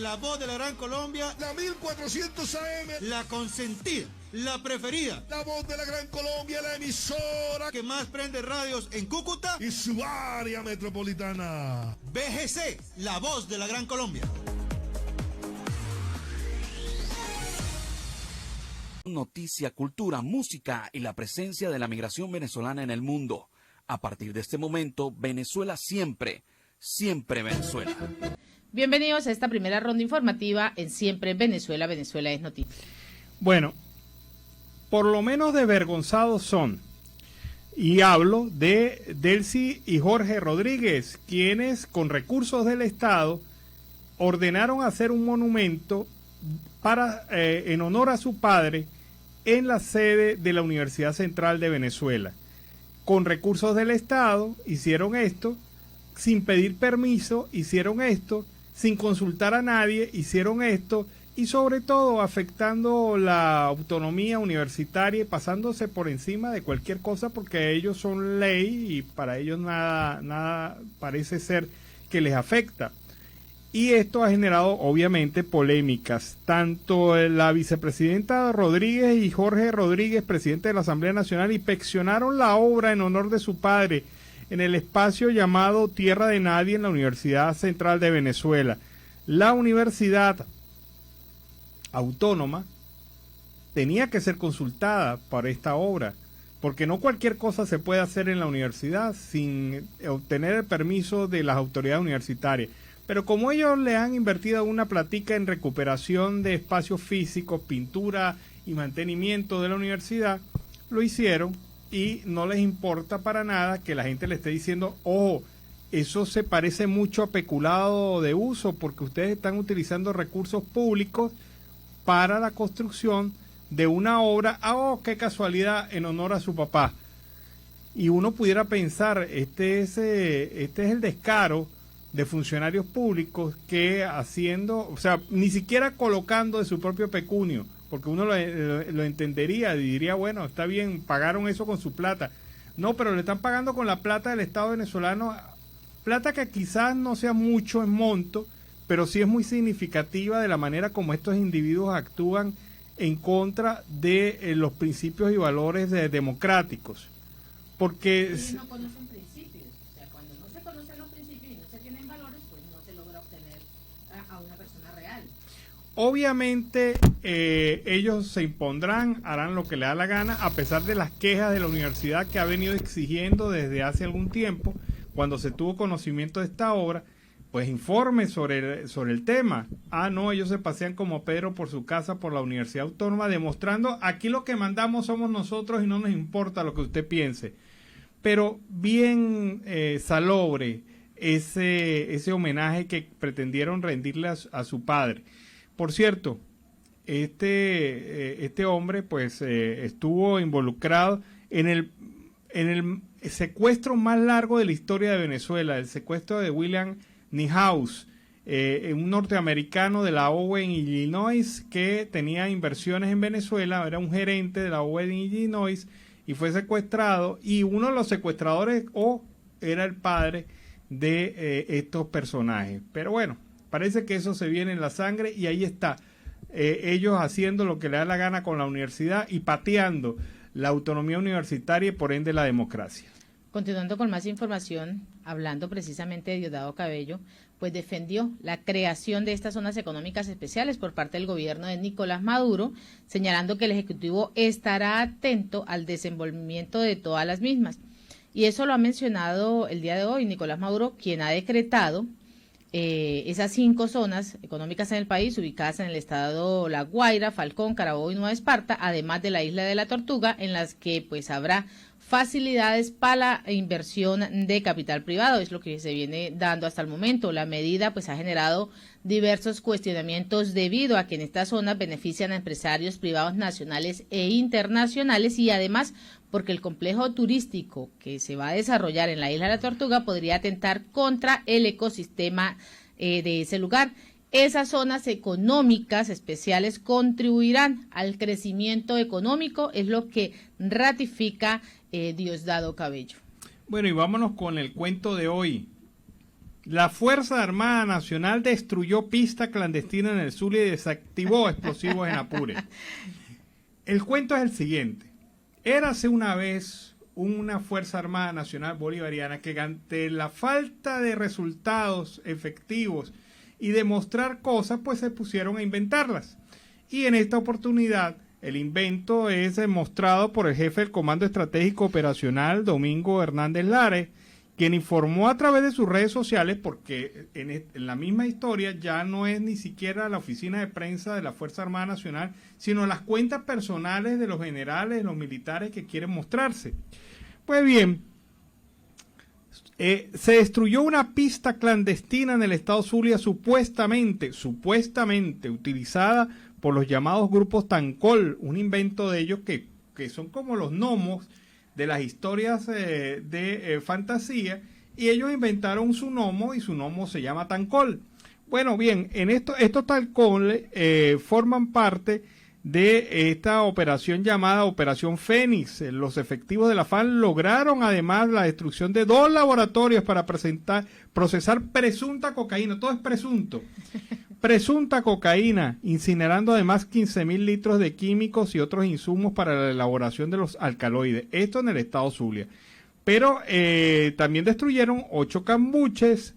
la voz de la Gran Colombia, la 1400 AM, la consentida, la preferida, la voz de la Gran Colombia, la emisora que más prende radios en Cúcuta y su área metropolitana. BGC, la voz de la Gran Colombia. Noticia, cultura, música y la presencia de la migración venezolana en el mundo. A partir de este momento, Venezuela siempre, siempre Venezuela. Bienvenidos a esta primera ronda informativa en Siempre Venezuela, Venezuela es noticia. Bueno, por lo menos desvergonzados son, y hablo de Delcy y Jorge Rodríguez, quienes con recursos del Estado ordenaron hacer un monumento en honor a su padre en la sede de la Universidad Central de Venezuela. Con recursos del Estado hicieron esto, sin pedir permiso hicieron esto, sin consultar a nadie hicieron esto, y sobre todo afectando la autonomía universitaria y pasándose por encima de cualquier cosa, porque ellos son ley y para ellos nada parece ser que les afecta. Y esto ha generado obviamente polémicas. Tanto la vicepresidenta Rodríguez y Jorge Rodríguez, presidente de la Asamblea Nacional, inspeccionaron la obra en honor de su padre en el espacio llamado Tierra de Nadie en la Universidad Central de Venezuela. La universidad autónoma tenía que ser consultada para esta obra, porque no cualquier cosa se puede hacer en la universidad sin obtener el permiso de las autoridades universitarias. Pero como ellos le han invertido una platica en recuperación de espacios físicos, pintura y mantenimiento de la universidad, lo hicieron y no les importa para nada que la gente le esté diciendo, ojo, eso se parece mucho a peculado de uso porque ustedes están utilizando recursos públicos para la construcción de una obra, oh, qué casualidad, en honor a su papá. Y uno pudiera pensar, este es el descaro de funcionarios públicos que haciendo, o sea, ni siquiera colocando de su propio pecunio, porque uno lo entendería y diría, bueno, está bien, pagaron eso con su plata. No, pero le están pagando con la plata del Estado venezolano, plata que quizás no sea mucho en monto, pero sí es muy significativa de la manera como estos individuos actúan en contra de los principios y valores democráticos. Porque Ellos no conocen principios, o sea, cuando no se conocen los principios y no se tienen valores, pues no se logra obtener a una persona real. Obviamente ellos se impondrán, harán lo que le da la gana, a pesar de las quejas de la universidad que ha venido exigiendo desde hace algún tiempo, cuando se tuvo conocimiento de esta obra, pues informe sobre el tema. Ah, no, ellos se pasean como Pedro por su casa, por la Universidad Autónoma, demostrando aquí lo que mandamos somos nosotros y no nos importa lo que usted piense. Pero bien salobre ese homenaje que pretendieron rendirle a su padre. Por cierto, este hombre pues estuvo involucrado en el secuestro más largo de la historia de Venezuela, el secuestro de William Niehaus, un norteamericano de la OWE en Illinois que tenía inversiones en Venezuela, era un gerente de la OWE en Illinois y fue secuestrado, y uno de los secuestradores era el padre de estos personajes. Pero bueno, parece que eso se viene en la sangre y ahí está, ellos haciendo lo que le da la gana con la universidad y pateando la autonomía universitaria y por ende la democracia. Continuando con más información, hablando precisamente de Diosdado Cabello, pues defendió la creación de estas zonas económicas especiales por parte del gobierno de Nicolás Maduro, señalando que el Ejecutivo estará atento al desenvolvimiento de todas las mismas. Y eso lo ha mencionado el día de hoy Nicolás Maduro, quien ha decretado esas 5 zonas económicas en el país, ubicadas en el estado La Guaira, Falcón, Carabobo y Nueva Esparta, además de la isla de la Tortuga, en las que pues habrá facilidades para la inversión de capital privado, es lo que se viene dando hasta el momento. La medida pues ha generado diversos cuestionamientos debido a que en estas zonas benefician a empresarios privados nacionales e internacionales y además porque el complejo turístico que se va a desarrollar en la isla de la Tortuga podría atentar contra el ecosistema de ese lugar. Esas zonas económicas especiales contribuirán al crecimiento económico, es lo que ratifica Diosdado Cabello. Bueno, y vámonos con el cuento de hoy. La Fuerza Armada Nacional destruyó pista clandestina en el Zulia y desactivó explosivos en Apure. El cuento es el siguiente. Érase una vez una Fuerza Armada Nacional Bolivariana que ante la falta de resultados efectivos y demostrar cosas, pues se pusieron a inventarlas. Y en esta oportunidad, el invento es demostrado por el jefe del Comando Estratégico Operacional, Domingo Hernández Lares, quien informó a través de sus redes sociales, porque en la misma historia ya no es ni siquiera la oficina de prensa de la Fuerza Armada Nacional, sino las cuentas personales de los generales, los militares que quieren mostrarse. Pues bien, se destruyó una pista clandestina en el estado Zulia supuestamente utilizada por los llamados grupos Tancol, un invento de ellos que son como los gnomos de las historias de fantasía, y ellos inventaron su gnomo y su gnomo se llama Tancol. Bueno, bien, estos Tancol forman parte de esta operación llamada Operación Fénix. Los efectivos de la FARC lograron además la destrucción de 2 laboratorios para procesar presunta cocaína, todo es presunta cocaína, incinerando además 15.000 litros de químicos y otros insumos para la elaboración de los alcaloides. Esto en el estado Zulia. Pero también destruyeron 8 cambuches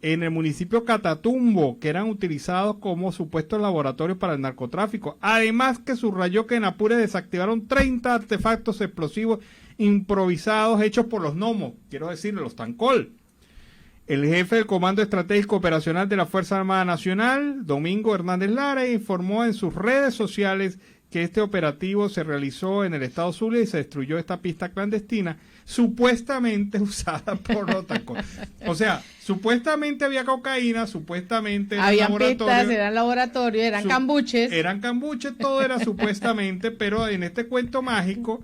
en el municipio Catatumbo, que eran utilizados como supuestos laboratorios para el narcotráfico. Además que subrayó que en Apure desactivaron 30 artefactos explosivos improvisados hechos por los gnomos, quiero decir, los Tancol. El jefe del Comando Estratégico Operacional de la Fuerza Armada Nacional, Domingo Hernández Lara, informó en sus redes sociales que este operativo se realizó en el estado Zulia y se destruyó esta pista clandestina supuestamente usada por los Tancol. O sea, supuestamente había cocaína, supuestamente habían pistas, eran laboratorios, eran cambuches. Eran cambuches, todo era supuestamente, pero en este cuento mágico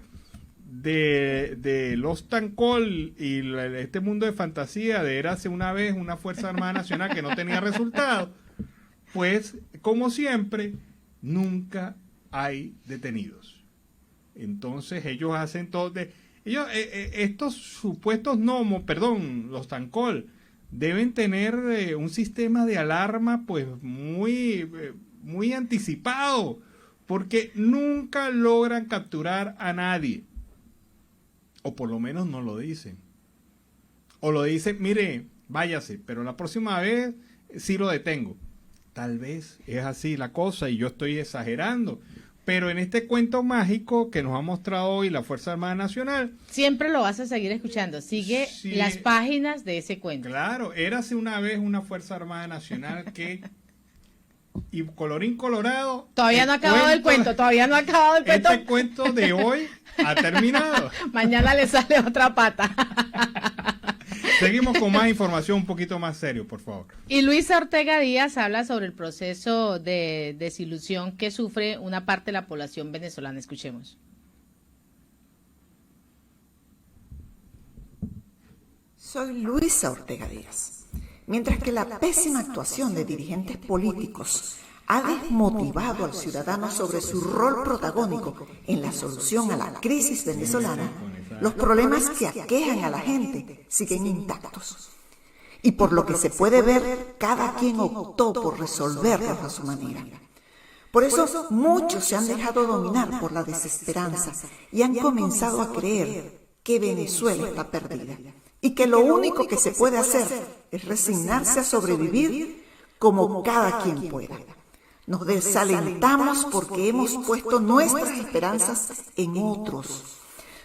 de los Tancol y este mundo de fantasía de érase una vez una Fuerza Armada Nacional que no tenía resultados, pues como siempre nunca hay detenidos. Entonces ellos hacen todo estos supuestos gnomos, los Tancol deben tener un sistema de alarma pues muy anticipado, porque nunca logran capturar a nadie. O por lo menos no lo dicen. O lo dicen, mire, váyase, pero la próxima vez sí lo detengo. Tal vez es así la cosa y yo estoy exagerando. Pero en este cuento mágico que nos ha mostrado hoy la Fuerza Armada Nacional... Siempre lo vas a seguir escuchando. Sigue las páginas de ese cuento. Claro, érase una vez una Fuerza Armada Nacional que... Y colorín colorado... Todavía no ha acabado el cuento. Este cuento de hoy ha terminado. Mañana le sale otra pata. Seguimos con más información un poquito más serio, por favor. Y Luisa Ortega Díaz habla sobre el proceso de desilusión que sufre una parte de la población venezolana. Escuchemos. Soy Luisa Ortega Díaz. Mientras que la pésima actuación de dirigentes políticos ha desmotivado al ciudadano sobre su rol protagónico en la solución a la crisis venezolana, los problemas que aquejan a la gente siguen intactos. Y por lo que se puede ver, cada quien optó por resolverlos a su manera. Por eso muchos se han dejado dominar por la desesperanza y han comenzado a creer que Venezuela está perdida y que lo único que se puede hacer es resignarse a sobrevivir como cada quien pueda. Nos desalentamos porque hemos puesto nuestras esperanzas en otros,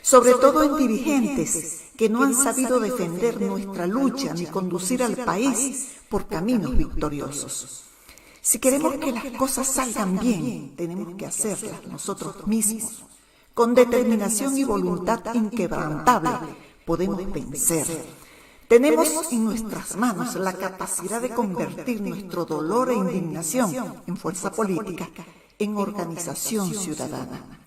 sobre todo en dirigentes que no han sabido defender nuestra lucha ni conducir al país por caminos victoriosos. Si queremos que las cosas salgan bien, tenemos que hacerlas nosotros mismos. Con determinación y voluntad inquebrantable podemos vencer. Tenemos en nuestras manos la capacidad de convertir nuestro dolor e indignación en fuerza política, en organización ciudadana.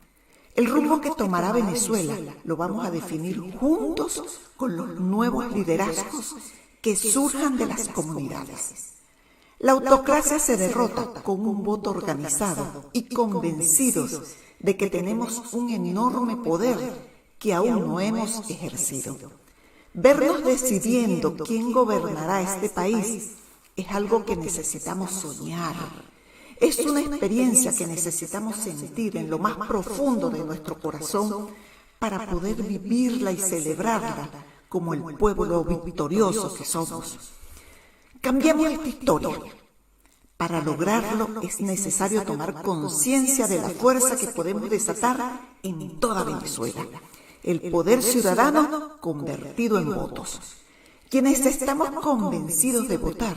El rumbo que tomará Venezuela lo vamos a definir juntos con los nuevos liderazgos que surjan de las comunidades. La autocracia se derrota con un voto organizado y convencidos de que tenemos un enorme poder que aún no hemos ejercido. Vernos decidiendo quién gobernará este país es algo que necesitamos soñar. Es una experiencia que necesitamos sentir en lo más profundo de nuestro corazón para poder vivirla y celebrarla como el pueblo victorioso que somos. Cambiemos esta historia. Para lograrlo es necesario tomar conciencia de la fuerza que podemos desatar en toda Venezuela. El poder ciudadano convertido en votos. Quienes estamos convencidos de votar,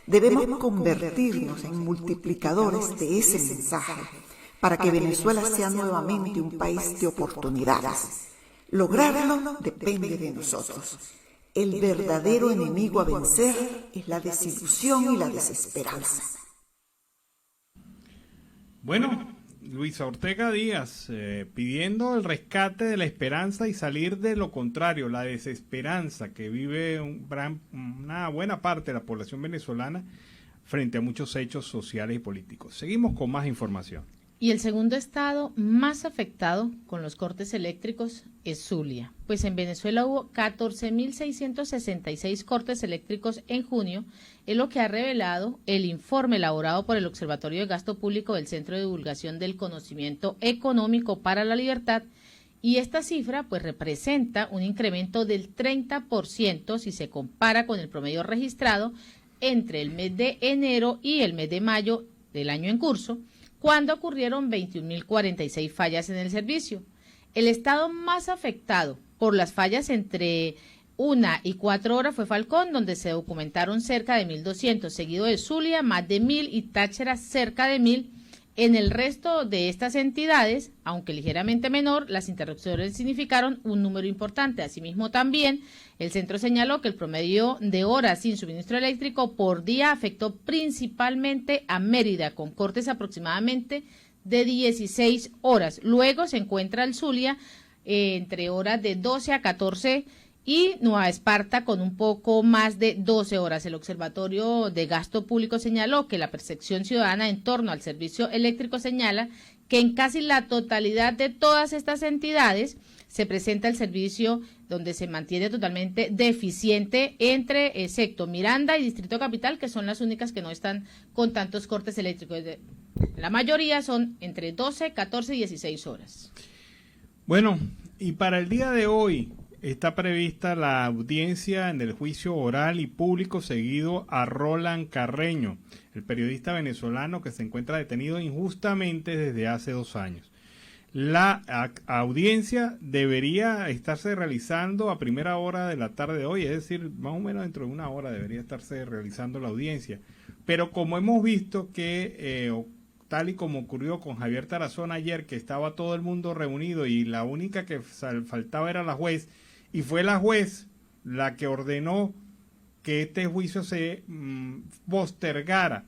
debemos convertirnos en multiplicadores de ese mensaje para que Venezuela sea nuevamente un país de oportunidades. Lograrlo depende de nosotros. El verdadero enemigo a vencer es la desilusión y la desesperanza. Bueno, Luisa Ortega Díaz, pidiendo el rescate de la esperanza y salir de lo contrario, la desesperanza que vive una buena parte de la población venezolana frente a muchos hechos sociales y políticos. Seguimos con más información. Y el segundo estado más afectado con los cortes eléctricos es Zulia, pues en Venezuela hubo 14.666 cortes eléctricos en junio, es lo que ha revelado el informe elaborado por el Observatorio de Gasto Público del Centro de Divulgación del Conocimiento Económico para la Libertad, y esta cifra pues representa un incremento del 30% si se compara con el promedio registrado entre el mes de enero y el mes de mayo del año en curso, cuando ocurrieron 21.046 fallas en el servicio. El estado más afectado por las fallas entre 1 y 4 horas fue Falcón, donde se documentaron cerca de 1.200, seguido de Zulia más de 1.000 y Táchira cerca de 1.000. En el resto de estas entidades, aunque ligeramente menor, las interrupciones significaron un número importante. Asimismo, también el centro señaló que el promedio de horas sin suministro eléctrico por día afectó principalmente a Mérida, con cortes aproximadamente de 16 horas. Luego se encuentra el Zulia entre horas de 12 a 14 y Nueva Esparta con un poco más de 12 horas. El Observatorio de Gasto Público señaló que la percepción ciudadana en torno al servicio eléctrico señala que en casi la totalidad de todas estas entidades se presenta el servicio donde se mantiene totalmente deficiente entre excepto Miranda y Distrito Capital, que son las únicas que no están con tantos cortes eléctricos. La mayoría son entre 12, 14 y 16 horas. Bueno, y para el día de hoy está prevista la audiencia en el juicio oral y público seguido a Roland Carreño, el periodista venezolano que se encuentra detenido injustamente desde hace 2 años. La audiencia debería estarse realizando a primera hora de la tarde de hoy, es decir, más o menos dentro de 1 hora debería estarse realizando la audiencia. Pero como hemos visto que, tal y como ocurrió con Javier Tarazona ayer, que estaba todo el mundo reunido y la única que faltaba era la juez, y fue la juez la que ordenó que este juicio se postergara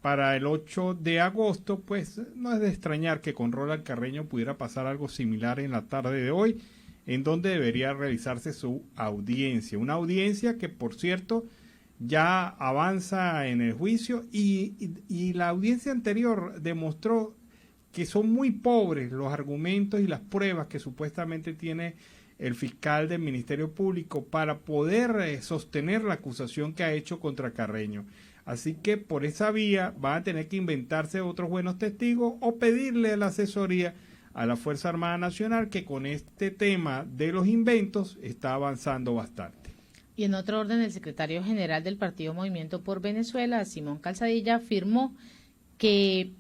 para el 8 de agosto, pues no es de extrañar que con Roland Carreño pudiera pasar algo similar en la tarde de hoy, en donde debería realizarse su audiencia. Una audiencia que, por cierto, ya avanza en el juicio y la audiencia anterior demostró que son muy pobres los argumentos y las pruebas que supuestamente tiene el fiscal del Ministerio Público para poder sostener la acusación que ha hecho contra Carreño. Así que por esa vía van a tener que inventarse otros buenos testigos o pedirle la asesoría a la Fuerza Armada Nacional, que con este tema de los inventos está avanzando bastante. Y en otro orden, el secretario general del Partido Movimiento por Venezuela, Simón Calzadilla, afirmó que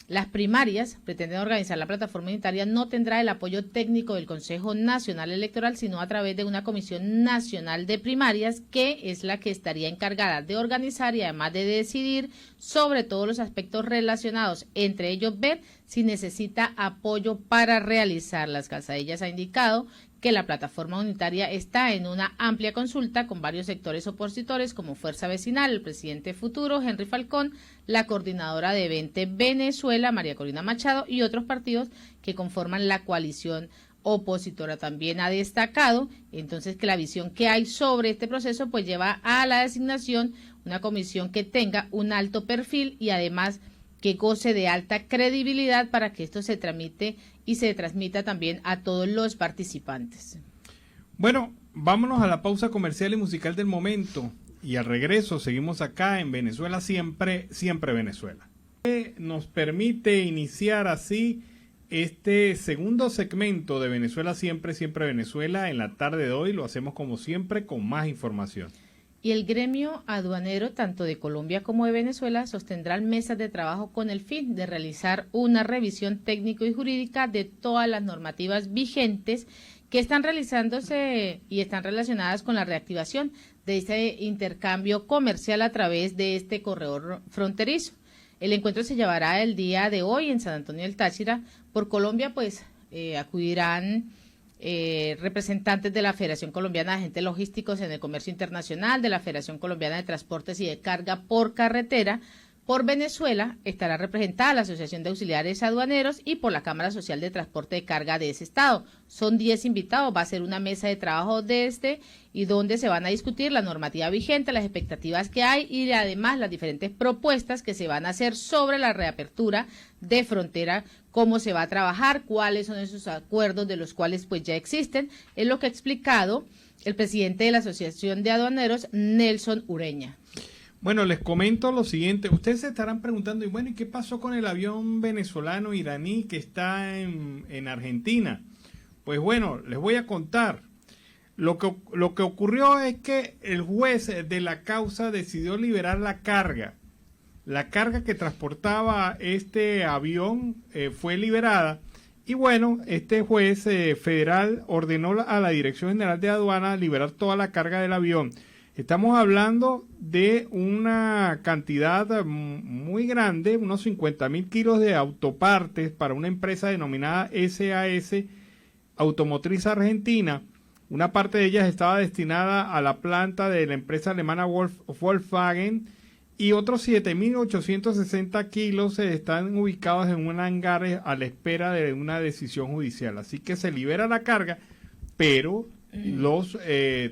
las primarias pretenden organizar la plataforma unitaria no tendrá el apoyo técnico del Consejo Nacional Electoral, sino a través de una Comisión Nacional de Primarias, que es la que estaría encargada de organizar y además de decidir sobre todos los aspectos relacionados, entre ellos ver si necesita apoyo para realizarlas. Calzadillas ha indicado que la plataforma unitaria está en una amplia consulta con varios sectores opositores como Fuerza Vecinal, el presidente futuro, Henry Falcón, la coordinadora de Vente Venezuela, María Corina Machado, y otros partidos que conforman la coalición opositora. También ha destacado entonces que la visión que hay sobre este proceso pues lleva a la designación una comisión que tenga un alto perfil y además que goce de alta credibilidad para que esto se tramite y se transmita también a todos los participantes. Bueno, vámonos a la pausa comercial y musical del momento. Y al regreso seguimos acá en Venezuela Siempre, Siempre Venezuela. Nos permite iniciar así este segundo segmento de Venezuela Siempre, Siempre Venezuela. En la tarde de hoy lo hacemos como siempre con más información. Y el gremio aduanero, tanto de Colombia como de Venezuela, sostendrán mesas de trabajo con el fin de realizar una revisión técnico y jurídica de todas las normativas vigentes que están realizándose y están relacionadas con la reactivación de este intercambio comercial a través de este corredor fronterizo. El encuentro se llevará el día de hoy en San Antonio del Táchira. Por Colombia, pues acudirán representantes de la Federación Colombiana de Agentes Logísticos en el Comercio Internacional, de la Federación Colombiana de Transportes y de Carga por Carretera. Por Venezuela estará representada la Asociación de Auxiliares Aduaneros y por la Cámara Social de Transporte de Carga de ese estado. Son 10 invitados, va a ser una mesa de trabajo y donde se van a discutir la normativa vigente, las expectativas que hay y además las diferentes propuestas que se van a hacer sobre la reapertura de frontera, cómo se va a trabajar, cuáles son esos acuerdos de los cuales pues ya existen. Es lo que ha explicado el presidente de la Asociación de Aduaneros, Nelson Ureña. Bueno, les comento lo siguiente. Ustedes se estarán preguntando, y bueno, ¿y qué pasó con el avión venezolano iraní que está en Argentina? Pues bueno, les voy a contar. Lo que ocurrió es que el juez de la causa decidió liberar la carga. La carga que transportaba este avión fue liberada. Y bueno, este juez federal ordenó a la Dirección General de Aduana liberar toda la carga del avión. Estamos hablando de una cantidad muy grande, unos 50.000 kilos de autopartes para una empresa denominada SAS Automotriz Argentina. Una parte de ellas estaba destinada a la planta de la empresa alemana Volkswagen y otros 7.860 kilos están ubicados en un hangar a la espera de una decisión judicial. Así que se libera la carga, pero los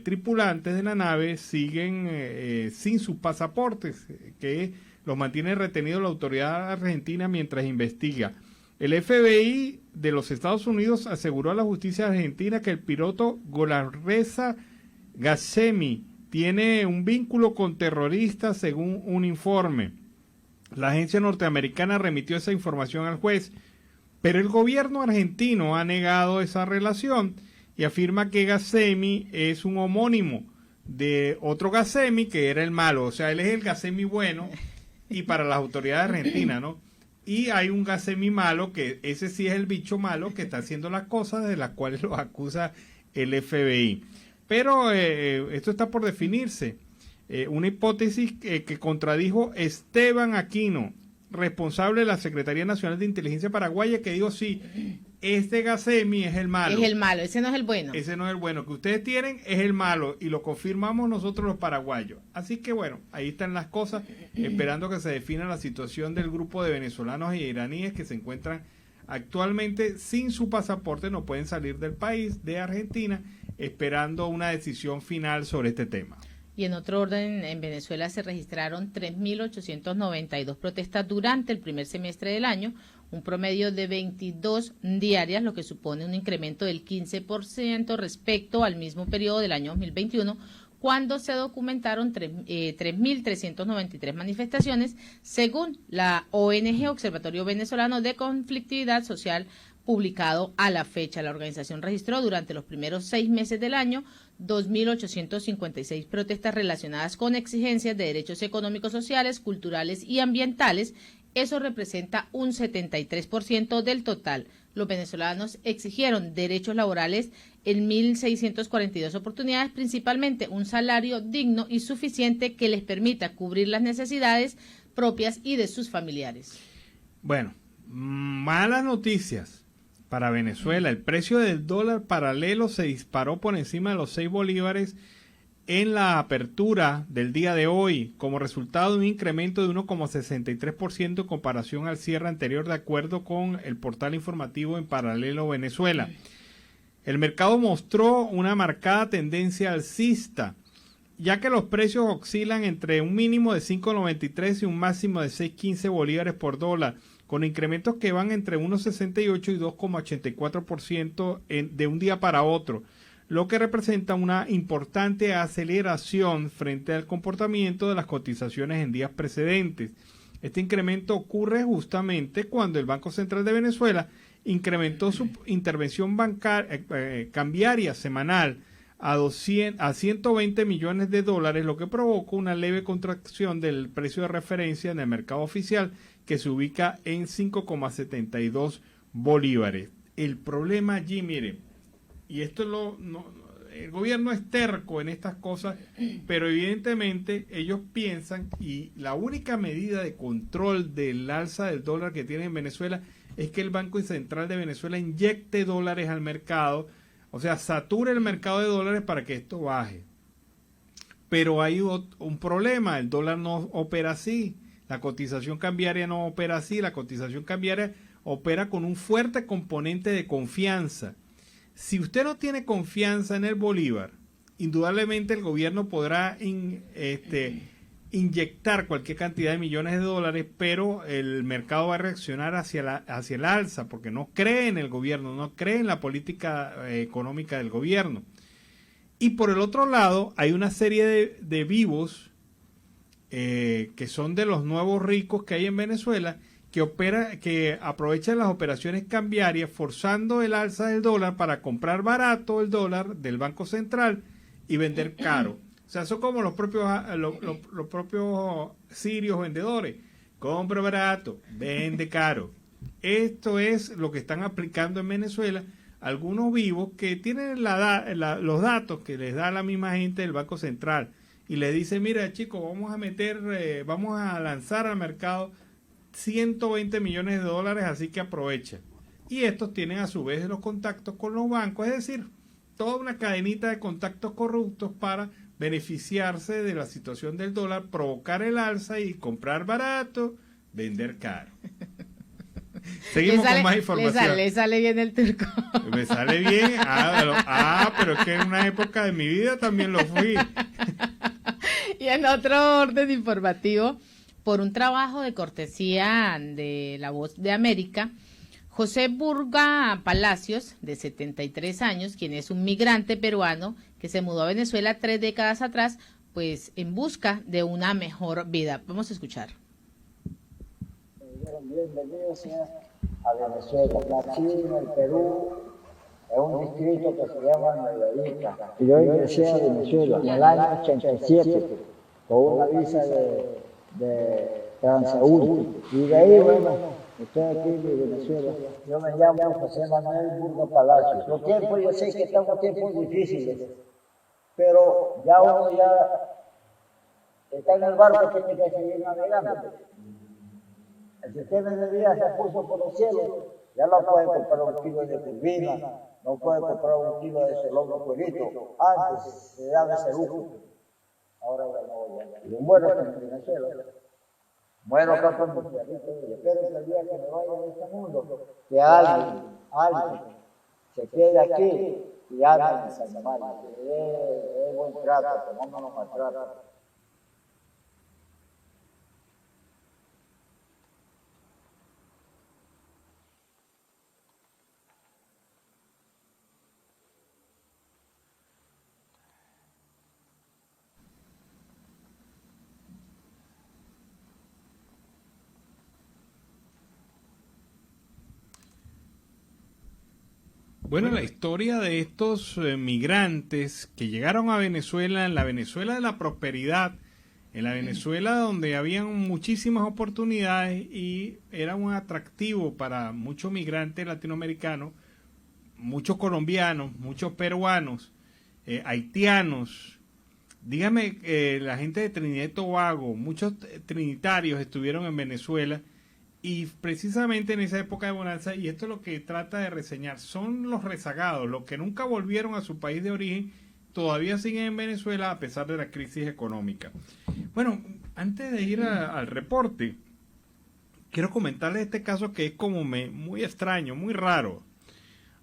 tripulantes de la nave siguen sin sus pasaportes, que los mantiene retenidos la autoridad argentina mientras investiga. El FBI de los Estados Unidos aseguró a la justicia argentina que el piloto Golarreza Gassemi tiene un vínculo con terroristas según un informe. La agencia norteamericana remitió esa información al juez, pero el gobierno argentino ha negado esa relación y afirma que Gassemi es un homónimo de otro Gassemi que era el malo. O sea, él es el Gassemi bueno y para las autoridades argentinas, ¿no? Y hay un Gassemi malo, que ese sí es el bicho malo que está haciendo las cosas de las cuales lo acusa el FBI. Pero esto está por definirse. Una hipótesis que contradijo Esteban Aquino, responsable de la Secretaría Nacional de Inteligencia Paraguaya, que dijo, sí, este Gassemi es el malo. Es el malo, ese no es el bueno. Ese no es el bueno. Que ustedes tienen es el malo y lo confirmamos nosotros los paraguayos. Así que bueno, ahí están las cosas, esperando que se defina la situación del grupo de venezolanos e iraníes que se encuentran actualmente sin su pasaporte, no pueden salir del país, de Argentina, esperando una decisión final sobre este tema. Y en otro orden, en Venezuela se registraron 3.892 protestas durante el primer semestre del año, un promedio de 22 diarias, lo que supone un incremento del 15% respecto al mismo periodo del año 2021, cuando se documentaron 3.393 manifestaciones, según la ONG Observatorio Venezolano de Conflictividad Social, publicado a la fecha. La organización registró durante los primeros 6 meses del año 2.856 protestas relacionadas con exigencias de derechos económicos, sociales, culturales y ambientales. Eso representa un 73% del total. Los venezolanos exigieron derechos laborales en 1.642 oportunidades, principalmente un salario digno y suficiente que les permita cubrir las necesidades propias y de sus familiares. Bueno, malas noticias para Venezuela. El precio del dólar paralelo se disparó por encima de los 6 bolívares en la apertura del día de hoy, como resultado de un incremento de 1,63% en comparación al cierre anterior, de acuerdo con el portal informativo En Paralelo Venezuela. El mercado mostró una marcada tendencia alcista, ya que los precios oscilan entre un mínimo de 5,93 y un máximo de 6,15 bolívares por dólar, con incrementos que van entre 1,68 y 2,84% de un día para otro. lo que representa una importante aceleración frente al comportamiento de las cotizaciones en días precedentes. Este incremento ocurre justamente cuando el Banco Central de Venezuela incrementó su intervención cambiaria semanal a 120 millones de dólares, lo que provocó una leve contracción del precio de referencia en el mercado oficial, que se ubica en 5,72 bolívares. El problema allí, mire, y esto el gobierno es terco en estas cosas, pero evidentemente ellos piensan, y la única medida de control del alza del dólar que tiene en Venezuela es que el Banco Central de Venezuela inyecte dólares al mercado, o sea, sature el mercado de dólares para que esto baje. Pero hay un problema, el dólar no opera así, la cotización cambiaria no opera así, la cotización cambiaria opera con un fuerte componente de confianza. Si usted no tiene confianza en el bolívar, indudablemente el gobierno podrá inyectar cualquier cantidad de millones de dólares, pero el mercado va a reaccionar hacia el alza, porque no cree en el gobierno, no cree en la política económica del gobierno. Y por el otro lado, hay una serie de vivos que son de los nuevos ricos que hay en Venezuela, que aprovechan las operaciones cambiarias forzando el alza del dólar para comprar barato el dólar del Banco Central y vender caro. O sea, son como los propios sirios vendedores. Compra barato, vende caro. Esto es lo que están aplicando en Venezuela algunos vivos que tienen los datos que les da la misma gente del Banco Central y le dice: mira, chicos, vamos a lanzar al mercado 120 millones de dólares, así que aprovecha. Y estos tienen a su vez los contactos con los bancos, es decir, toda una cadenita de contactos corruptos para beneficiarse de la situación del dólar, provocar el alza y comprar barato, vender caro. Seguimos con más información. Le sale bien el turco. Me sale bien. Pero es que en una época de mi vida también lo fui. Y en otro orden informativo, por un trabajo de cortesía de La Voz de América, José Burga Palacios, de 73 años, quien es un migrante peruano que se mudó a Venezuela 3 décadas atrás, pues en busca de una mejor vida. Vamos a escuchar. Bienvenidos a Venezuela. Nací en el Perú, en un distrito que se llama Nueva. Y yo ingresé a Venezuela en el año 87 con una visa de transeúnte. Y de ahí, bueno, estoy aquí en Venezuela. Yo me llamo José Manuel Burga Palacios. Los tiempos, yo sé que estamos tiempos difíciles, pero ya uno está en el barco, tiene que seguir navegando. El sistema de vida se puso por los cielos, ya no puede comprar un kilo de turbina, no puede comprar un kilo de celobro cuerito. Antes se daba ese lujo, ahora ya no. Yo muero en Venezuela, muero acá con mi perrito, y espero que el día que me vaya de este mundo, que alguien se quede aquí y haga mis animales. Es buen trato, que no nos maltrata. Bueno, la historia de estos migrantes que llegaron a Venezuela, en la Venezuela de la prosperidad, en la Venezuela donde habían muchísimas oportunidades y era un atractivo para muchos migrantes latinoamericanos, muchos colombianos, muchos peruanos, haitianos. Dígame, la gente de Trinidad y Tobago, muchos trinitarios estuvieron en Venezuela. Y precisamente en esa época de bonanza, y esto es lo que trata de reseñar, son los rezagados, los que nunca volvieron a su país de origen, todavía siguen en Venezuela a pesar de la crisis económica. Bueno, antes de ir al reporte, quiero comentarles este caso que es como muy extraño, muy raro.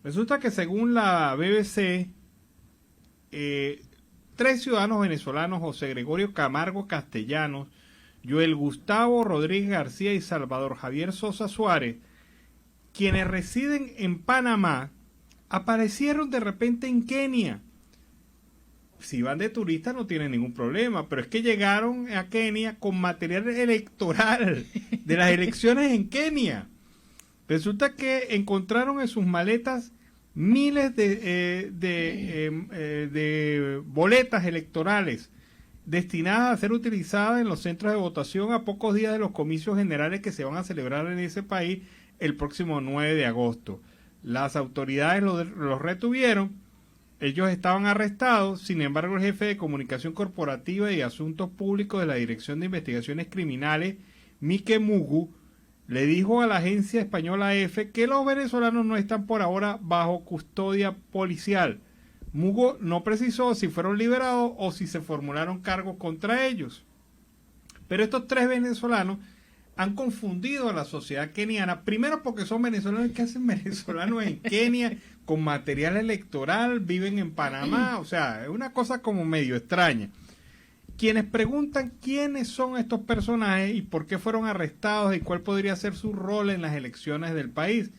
Resulta que según la BBC, 3 ciudadanos venezolanos, José Gregorio Camargo Castellanos, Joel Gustavo Rodríguez García y Salvador Javier Sosa Suárez, quienes residen en Panamá, aparecieron de repente en Kenia si van de turistas no tienen ningún problema, pero es que llegaron a Kenia con material electoral de las elecciones en Kenia. Resulta que encontraron en sus maletas miles de boletas electorales destinadas a ser utilizadas en los centros de votación a pocos días de los comicios generales que se van a celebrar en ese país el próximo 9 de agosto. Las autoridades los retuvieron, ellos estaban arrestados, sin embargo el jefe de comunicación corporativa y asuntos públicos de la Dirección de Investigaciones Criminales, Mike Mugu, le dijo a la agencia española EFE que los venezolanos no están por ahora bajo custodia policial. Mugo no precisó si fueron liberados o si se formularon cargos contra ellos. Pero estos 3 venezolanos han confundido a la sociedad keniana, primero porque son venezolanos. ¿Qué hacen venezolanos en Kenia con material electoral? Viven en Panamá, o sea, es una cosa como medio extraña. Quienes preguntan quiénes son estos personajes y por qué fueron arrestados y cuál podría ser su rol en las elecciones del país.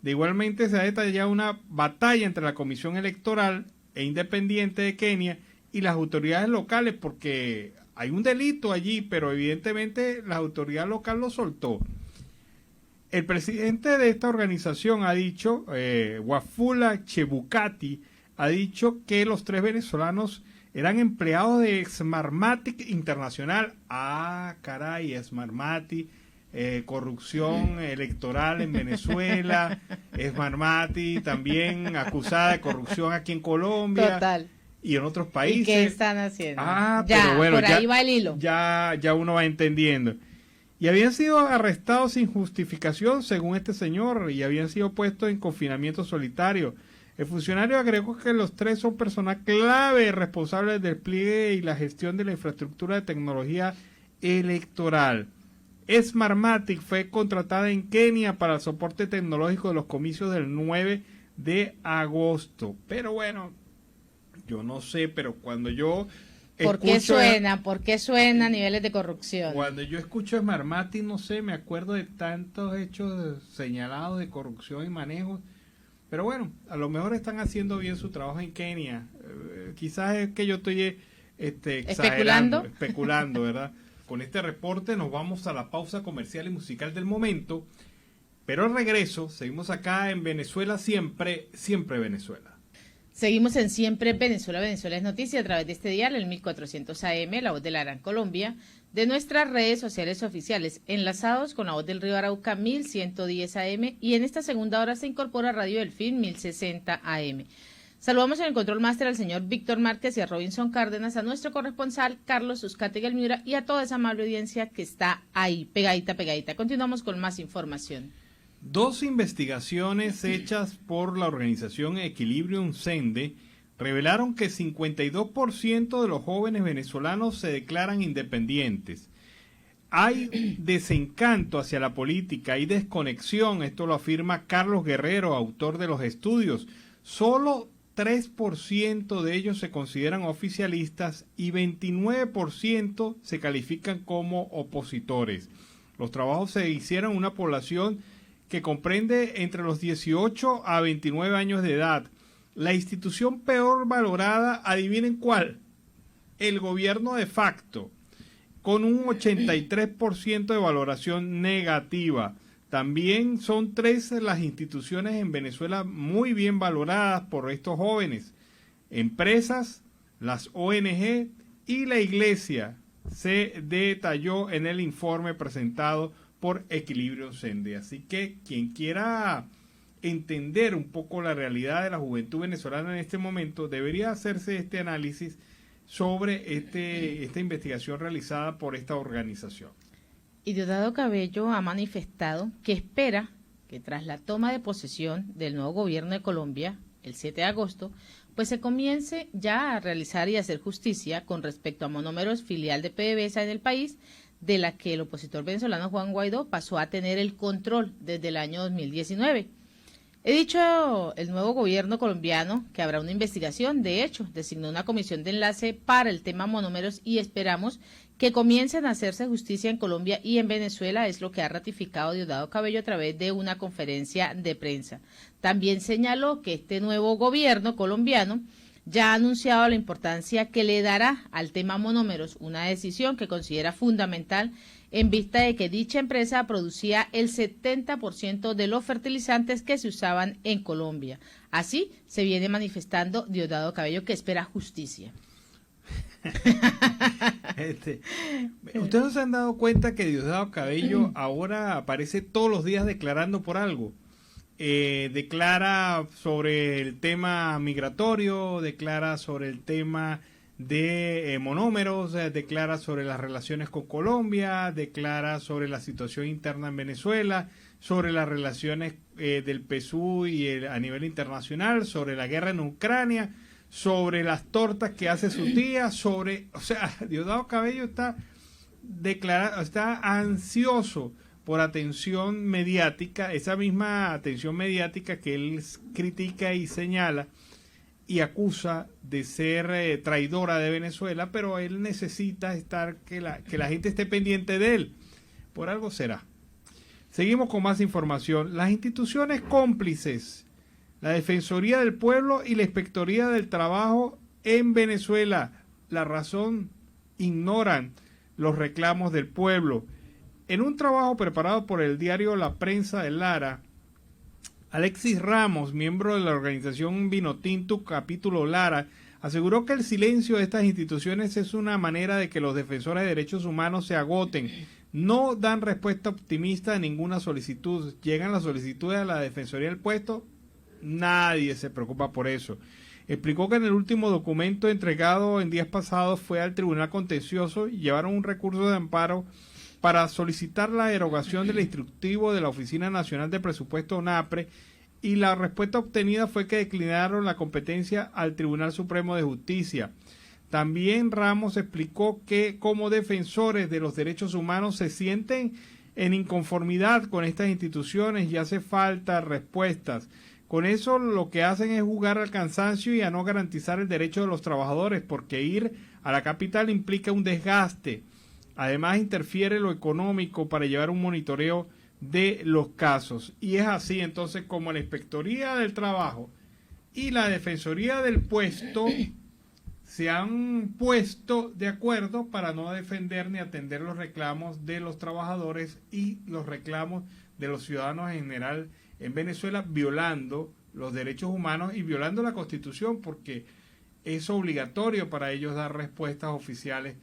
De igualmente se ha detallado una batalla entre la Comisión Electoral e Independiente de Kenia y las autoridades locales, porque hay un delito allí, pero evidentemente la autoridad local lo soltó. El presidente de esta organización ha dicho, Wafula Chebukati, ha dicho que los 3 venezolanos eran empleados de Smartmatic Internacional. Ah, caray, Smartmatic, corrupción electoral en Venezuela, Smartmatic también acusada de corrupción aquí en Colombia. Total. Y en otros países. ¿Y qué están haciendo? Ah, ya, pero bueno, por ahí va el hilo. Ya uno va entendiendo. Y habían sido arrestados sin justificación, según este señor, y habían sido puestos en confinamiento solitario. El funcionario agregó que los 3 son personas clave responsables del despliegue y la gestión de la infraestructura de tecnología electoral. Smartmatic fue contratada en Kenia para el soporte tecnológico de los comicios del 9 de agosto. Pero bueno, yo no sé, pero cuando yo ¿Por qué suena? ¿Por qué suena niveles de corrupción? Cuando yo escucho Smartmatic, no sé, me acuerdo de tantos hechos señalados de corrupción y manejo. Pero bueno, a lo mejor están haciendo bien su trabajo en Kenia. Quizás es que yo estoy exagerando, especulando, ¿verdad? Con este reporte nos vamos a la pausa comercial y musical del momento. Pero al regreso, seguimos acá en Venezuela siempre, siempre Venezuela. Seguimos en Siempre Venezuela. Venezuela es noticia a través de este dial, el 1400 AM, La Voz de la Gran Colombia, de nuestras redes sociales oficiales, enlazados con La Voz del Río Arauca, 1110 AM, y en esta segunda hora se incorpora Radio Delfín, 1060 AM. Saludamos en el control máster al señor Víctor Márquez y a Robinson Cárdenas, a nuestro corresponsal Carlos Uzcate Gelmiura y a toda esa amable audiencia que está ahí, pegadita. Continuamos con más información. 2 investigaciones hechas por la organización Equilibrium Sende revelaron que 52% de los jóvenes venezolanos se declaran independientes. Hay desencanto hacia la política, hay desconexión, esto lo afirma Carlos Guerrero, autor de los estudios. Solo 3% de ellos se consideran oficialistas y 29% se califican como opositores. Los trabajos se hicieron en una población que comprende entre los 18 a 29 años de edad. La institución peor valorada, adivinen cuál, el gobierno de facto, con un 83% de valoración negativa. También son 3 las instituciones en Venezuela muy bien valoradas por estos jóvenes: empresas, las ONG y la iglesia, se detalló en el informe presentado por Equilibrio Sende. Así que quien quiera entender un poco la realidad de la juventud venezolana en este momento, debería hacerse este análisis sobre esta investigación realizada por esta organización. Y Diosdado Cabello ha manifestado que espera que tras la toma de posesión del nuevo gobierno de Colombia, el 7 de agosto, pues se comience ya a realizar y hacer justicia con respecto a Monómeros, filial de PDVSA en el país, de la que el opositor venezolano Juan Guaidó pasó a tener el control desde el año 2019. He dicho el nuevo gobierno colombiano que habrá una investigación, de hecho, designó una comisión de enlace para el tema Monómeros y esperamos que comiencen a hacerse justicia en Colombia y en Venezuela, es lo que ha ratificado Diosdado Cabello a través de una conferencia de prensa. También señaló que este nuevo gobierno colombiano ya ha anunciado la importancia que le dará al tema monómeros, una decisión que considera fundamental en vista de que dicha empresa producía el 70% de los fertilizantes que se usaban en Colombia. Así se viene manifestando Diosdado Cabello, que espera justicia. ¿Ustedes no se han dado cuenta que Diosdado Cabello ahora aparece todos los días declarando por algo? Declara sobre el tema migratorio, declara sobre el tema de monómeros, declara sobre las relaciones con Colombia, declara sobre la situación interna en Venezuela, sobre las relaciones del PSUV y a nivel internacional, sobre la guerra en Ucrania, sobre las tortas que hace su tía, Diosdado Cabello está ansioso por atención mediática, esa misma atención mediática que él critica y señala y acusa de ser traidora de Venezuela, pero él necesita que la gente esté pendiente de él. Por algo será. Seguimos con más información. Las instituciones cómplices, la Defensoría del Pueblo y la Inspectoría del Trabajo en Venezuela, la razón, ignoran los reclamos del pueblo. En un trabajo preparado por el diario La Prensa de Lara, Alexis Ramos, miembro de la organización Vinotinto Capítulo Lara, aseguró que el silencio de estas instituciones es una manera de que los defensores de derechos humanos se agoten. No dan respuesta optimista a ninguna solicitud. Llegan las solicitudes a la Defensoría del Puesto, nadie se preocupa por eso. Explicó que en el último documento entregado en días pasados fue al Tribunal Contencioso y llevaron un recurso de amparo para solicitar la derogación del instructivo de la Oficina Nacional de Presupuesto ONAPRE, y la respuesta obtenida fue que declinaron la competencia al Tribunal Supremo de Justicia. También Ramos explicó que como defensores de los derechos humanos se sienten en inconformidad con estas instituciones y hace falta respuestas. Con eso lo que hacen es jugar al cansancio y a no garantizar el derecho de los trabajadores, porque ir a la capital implica un desgaste. Además interfiere lo económico para llevar un monitoreo de los casos. Y es así entonces como la Inspectoría del Trabajo y la Defensoría del Puesto se han puesto de acuerdo para no defender ni atender los reclamos de los trabajadores y los reclamos de los ciudadanos en general en Venezuela, violando los derechos humanos y violando la Constitución, porque es obligatorio para ellos dar respuestas oficiales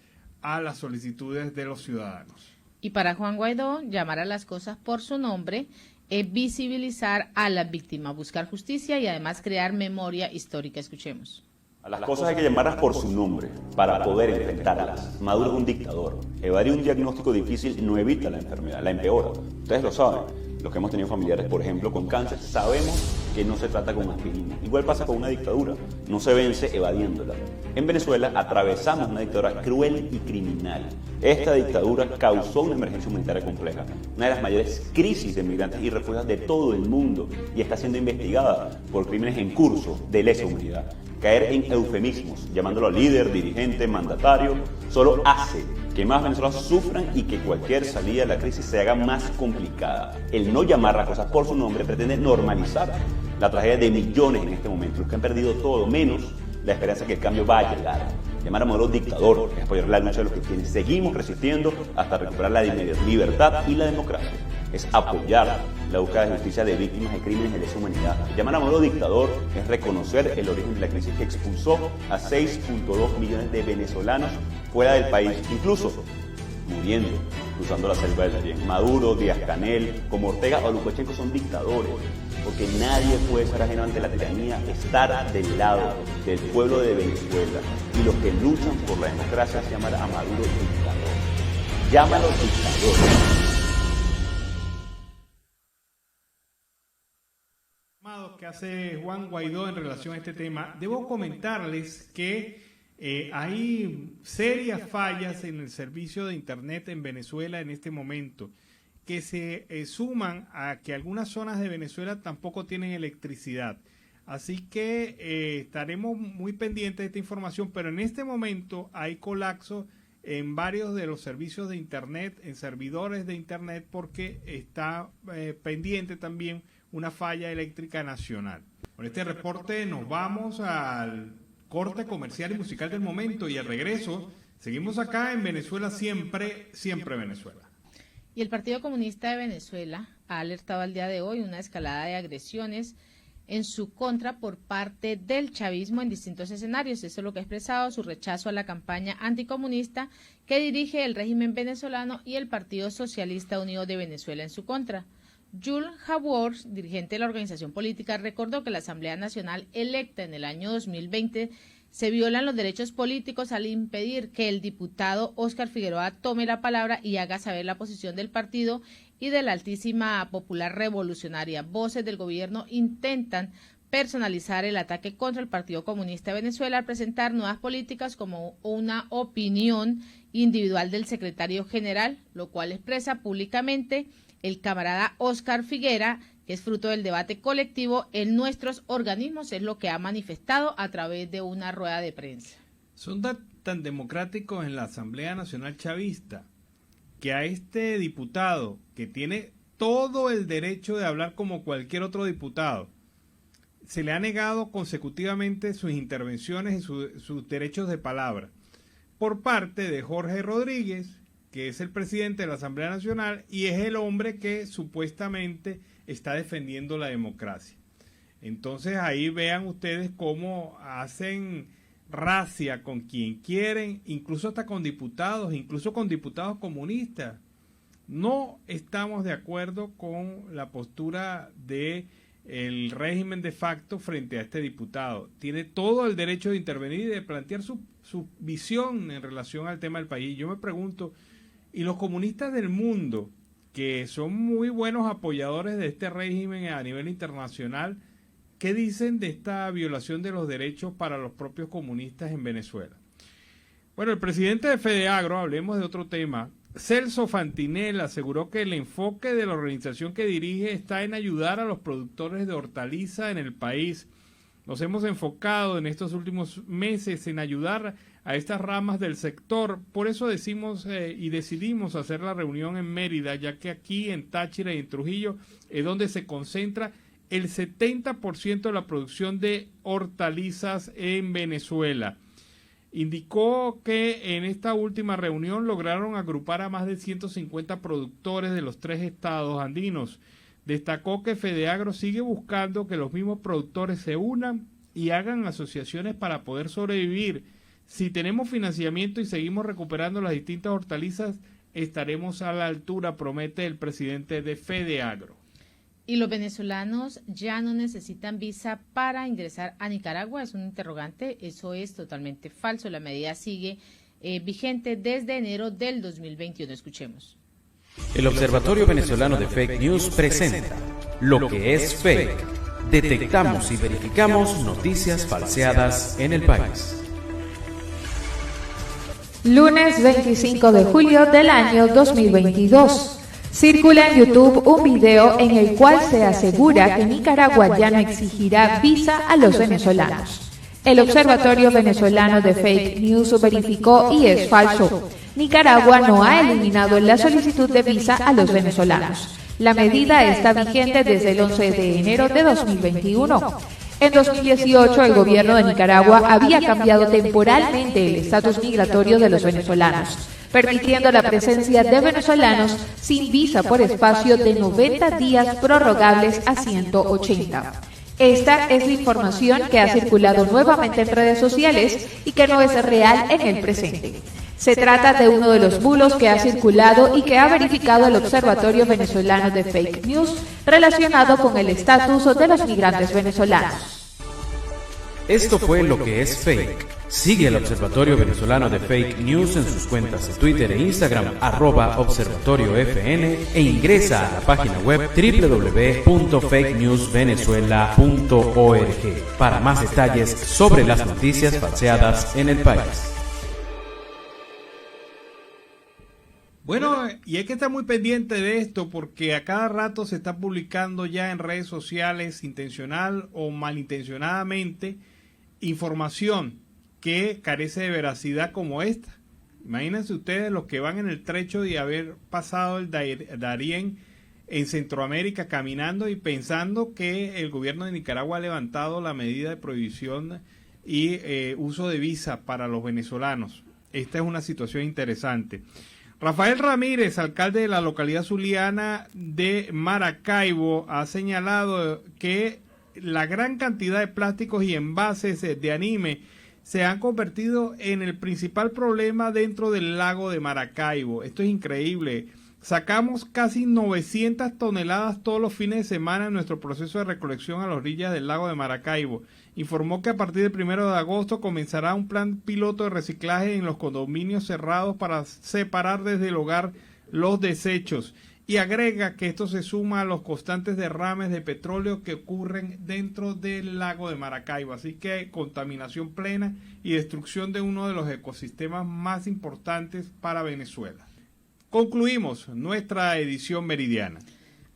a las solicitudes de los ciudadanos. Y para Juan Guaidó, llamar a las cosas por su nombre es visibilizar a las víctimas, buscar justicia y además crear memoria histórica. Escuchemos. A las cosas hay que llamarlas por su nombre, para poder enfrentarlas. Maduro es un dictador. Evadir un diagnóstico difícil no evita la enfermedad, la empeora. Ustedes lo saben. Los que hemos tenido familiares, por ejemplo, con cáncer, sabemos que no se trata con aspirina. Igual pasa con una dictadura. No se vence evadiéndola. En Venezuela atravesamos una dictadura cruel y criminal. Esta dictadura causó una emergencia humanitaria compleja, una de las mayores crisis de migrantes y refugiados de todo el mundo, y está siendo investigada por crímenes en curso de lesa humanidad. Caer en eufemismos, llamándolo líder, dirigente, mandatario, solo hace que más venezolanos sufran y que cualquier salida de la crisis se haga más complicada. El no llamar las cosas por su nombre pretende normalizar la tragedia de millones en este momento, los que han perdido todo, menos la esperanza que el cambio va a llegar. Llamar a Maduro dictador es apoyar la lucha de los que quienes seguimos resistiendo hasta recuperar la libertad y la democracia. Es apoyar la búsqueda de justicia de víctimas de crímenes de lesa humanidad. Llamar a Maduro dictador es reconocer el origen de la crisis que expulsó a 6.2 millones de venezolanos fuera del país, incluso muriendo, cruzando la selva del Darién. Maduro, Díaz-Canel, como Ortega o Lukashenko son dictadores, porque nadie puede ser ajeno ante la tiranía, estar del lado del pueblo de Venezuela. Y los que luchan por la democracia se llaman a Maduro dictador. Llámalo dictador. Que hace Juan Guaidó en relación a este tema, debo comentarles que hay serias fallas en el servicio de internet en Venezuela en este momento, que se suman a que algunas zonas de Venezuela tampoco tienen electricidad. Así que estaremos muy pendientes de esta información, pero en este momento hay colapso en varios de los servicios de internet, en servidores de internet, porque está pendiente también una falla eléctrica nacional. Con este reporte nos vamos al corte comercial y musical del momento y al regreso seguimos acá en Venezuela siempre, siempre Venezuela. Y el Partido Comunista de Venezuela ha alertado al día de hoy una escalada de agresiones en su contra por parte del chavismo en distintos escenarios. Eso es lo que ha expresado su rechazo a la campaña anticomunista que dirige el régimen venezolano y el Partido Socialista Unido de Venezuela en su contra. Jules Jabor, dirigente de la organización política, recordó que la Asamblea Nacional electa en el año 2020 se violan los derechos políticos al impedir que el diputado Óscar Figueroa tome la palabra y haga saber la posición del partido y de la Altísima Popular Revolucionaria. Voces del gobierno intentan personalizar el ataque contra el Partido Comunista de Venezuela al presentar nuevas políticas como una opinión individual del secretario general, lo cual expresa públicamente el camarada Óscar Figuera, que es fruto del debate colectivo en nuestros organismos, es lo que ha manifestado a través de una rueda de prensa. Son tan democráticos en la Asamblea Nacional Chavista que a este diputado, que tiene todo el derecho de hablar como cualquier otro diputado, se le ha negado consecutivamente sus intervenciones y sus derechos de palabra por parte de Jorge Rodríguez, que es el presidente de la Asamblea Nacional y es el hombre que supuestamente está defendiendo la democracia. Entonces ahí vean ustedes cómo hacen racia con quien quieren, incluso hasta con diputados, incluso con diputados comunistas. No estamos de acuerdo con la postura de el régimen de facto frente a este diputado. Tiene todo el derecho de intervenir y de plantear su visión en relación al tema del país. Yo me pregunto, ¿y los comunistas del mundo, que son muy buenos apoyadores de este régimen a nivel internacional, qué dicen de esta violación de los derechos para los propios comunistas en Venezuela? Bueno, el presidente de FEDEAGRO, hablemos de otro tema, Celso Fantinel, aseguró que el enfoque de la organización que dirige está en ayudar a los productores de hortaliza en el país. Nos hemos enfocado en estos últimos meses en ayudar a estas ramas del sector. Por eso decimos y decidimos hacer la reunión en Mérida, ya que aquí en Táchira y en Trujillo es donde se concentra el 70% de la producción de hortalizas en Venezuela. Indicó que en esta última reunión lograron agrupar a más de 150 productores de los 3 estados andinos. Destacó que FEDEAGRO sigue buscando que los mismos productores se unan y hagan asociaciones para poder sobrevivir. Si tenemos financiamiento y seguimos recuperando las distintas hortalizas, estaremos a la altura, promete el presidente de FEDEAGRO. ¿Y los venezolanos ya no necesitan visa para ingresar a Nicaragua? Es un interrogante. Eso es totalmente falso. La medida sigue vigente desde enero del 2021. Escuchemos. El Observatorio Venezolano de Fake News presenta Lo que es fake. Detectamos y verificamos noticias falseadas en el país. Lunes 25 de julio del año 2022. Circula en YouTube un video en el cual se asegura que Nicaragua ya no exigirá visa a los venezolanos. El Observatorio Venezolano de Fake News verificó y es falso. Nicaragua no ha eliminado la solicitud de visa a los venezolanos. La medida está vigente desde el 11 de enero de 2021. En 2018, el gobierno de Nicaragua había cambiado temporalmente el estatus migratorio de los venezolanos, permitiendo la presencia de venezolanos sin visa por espacio de 90 días prorrogables a 180. Esta es la información que ha circulado nuevamente en redes sociales y que no es real en el presente. Se trata de uno de los bulos que ha circulado y que ha verificado el Observatorio Venezolano de Fake News relacionado con el estatus de los migrantes venezolanos. Esto fue Lo que es fake. Sigue al Observatorio Venezolano de Fake News en sus cuentas de Twitter e Instagram @observatoriofn e ingresa a la página web www.fakenewsvenezuela.org para más detalles sobre las noticias falseadas en el país. Bueno, y hay que estar muy pendiente de esto porque a cada rato se está publicando ya en redes sociales, intencional o malintencionadamente, información que carece de veracidad como esta. Imagínense ustedes los que van en el trecho de haber pasado el Darién en Centroamérica caminando y pensando que el gobierno de Nicaragua ha levantado la medida de prohibición y uso de visa para los venezolanos. Esta es una situación interesante. Rafael Ramírez, alcalde de la localidad zuliana de Maracaibo, ha señalado que la gran cantidad de plásticos y envases de anime se han convertido en el principal problema dentro del lago de Maracaibo. Esto es increíble. Sacamos casi 900 toneladas todos los fines de semana en nuestro proceso de recolección a las orillas del lago de Maracaibo. Informó que a partir del 1 de agosto comenzará un plan piloto de reciclaje en los condominios cerrados para separar desde el hogar los desechos. Y agrega que esto se suma a los constantes derrames de petróleo que ocurren dentro del lago de Maracaibo. Así que hay contaminación plena y destrucción de uno de los ecosistemas más importantes para Venezuela. Concluimos nuestra edición meridiana.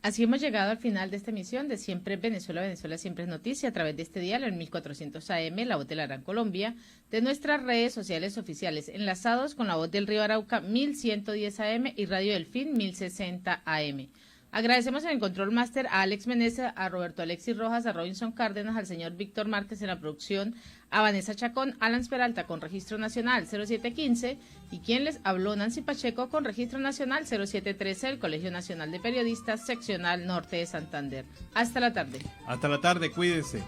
Así hemos llegado al final de esta emisión de Siempre es Venezuela, Venezuela Siempre es Noticia, a través de este dial en 1400 AM, La Voz de la Gran Colombia, de nuestras redes sociales oficiales, enlazados con La Voz del Río Arauca, 1110 AM y Radio Delfín, 1060 AM. Agradecemos en el Control Master a Alex Menezes, a Roberto Alexis Rojas, a Robinson Cárdenas, al señor Víctor Márquez en la producción, a Vanessa Chacón, Alan Peralta con Registro Nacional 0715 y quien les habló, Nancy Pacheco, con Registro Nacional 0713 del Colegio Nacional de Periodistas, Seccional Norte de Santander. Hasta la tarde. Hasta la tarde, cuídense.